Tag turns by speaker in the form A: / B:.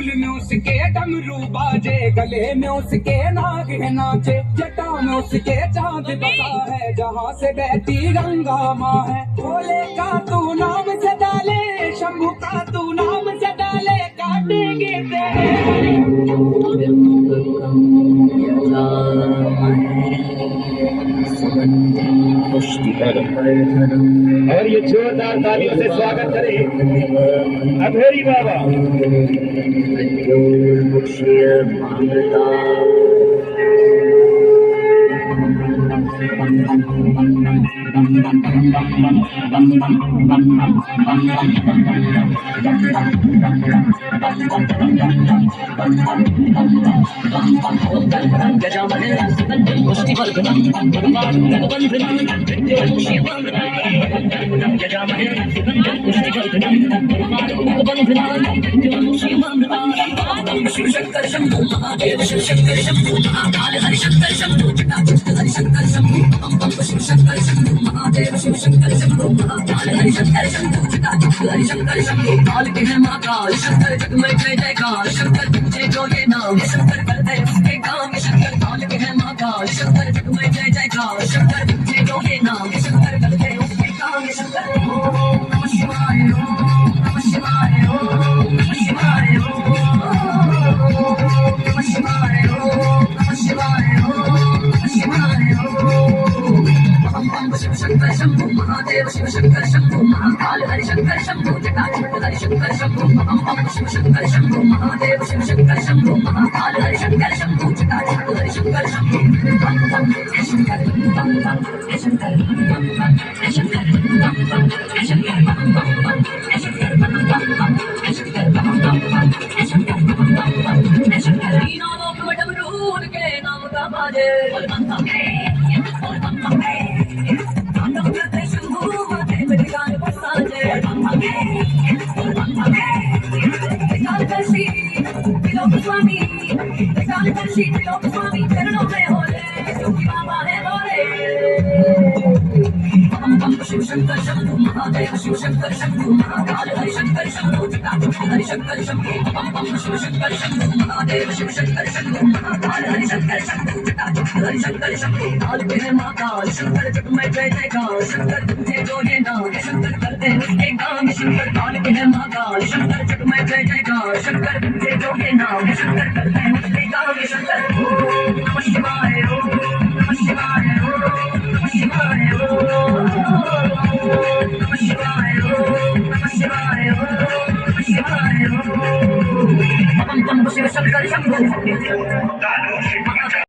A: त्रिशूल में उसके डमरू बाजे, गले में उसके नाग है नाचे, जटा में उसके चांद बसा है, जहाँ से बहती गंगा माँ है। भोले का तू नाम से डाले, शंभू का तू नाम से डाले, काटेंगे तेरे।
B: और ये जोरदार तालियों से स्वागत करें अभेरी बाबा।
C: शिवशंकर शंभू महादेव, शिवशंकर शंभू महाकाल, हरिशंकर शंभू जटाजट, हरिशंकर शंभू शिवशंकर शंभू महादेव, शिवशंकर शंभू महाकाल, हरिशंकर शंभू जटाजट, हरिशंकर शंभू काल के है महाकाल, शंकर जग में जय जयकार, शंकर तुझे जो ये नाम, शंकर करते उसके काम, शंकर काल के है महाकाल, शंकर जग में जय जयकार, शंकर तुझे जो ये नाम, शंकर करते उसके काम, शंकर ओम नमः शिवाय, ओम नमः शिवाय, ओम नमः शिवाय, ओम नमः शिवाय, ओम नमः शिवाय, ओम नमः शिवाय, ओम शिवशंकर शंभू महादेव, शिवशंकर शंभू महाकाल, हरिशंकर शंभू जटाजट, हरिशंकर शंभू शिवशंकर शंभू महादेव, शिवशंकर शंभू महाकाल, हरिशंकर शंभू जटाजट, हरिशंकर शंभू शंकर शंकर शंकर शंकर तीनों लोक में डमरू के नाम का बाजे, शंभू महादेव गान पर साजे, स्वामी त्रिलोक स्वामी चरणों में होले, क्योंकि बाबा है बोले। शिवशंकर शंभू महादेव, शिवशंकर शंभू महाकाल, हरिशंकर शंभू जटाजट, हरिशंकर शंभू शिवशंकर शंभू महादेव, शिवशंकर शंभू महाकाल, हरिशंकर शंभू जटाजट, हरिशंकर शंभू काल के है महाकाल, शंकर जग में जय जयकार, शंकर तुझे जो ये नाम, शंकर करते उसके काम, शंकर काल के है महाकाल, शंकर जग में जय जयकार, शंकर तुझे जो ये नाम, शंकर करते उसके काम, शंकर ओम नमः शिवाय, ओम नमः शिवाय, ओम नमः शिवाय, ओम नमः शिवाय, ओम नमः शिवाय, ओम नमः शिवाय, ओम शिवशंकर शंभू महादेव,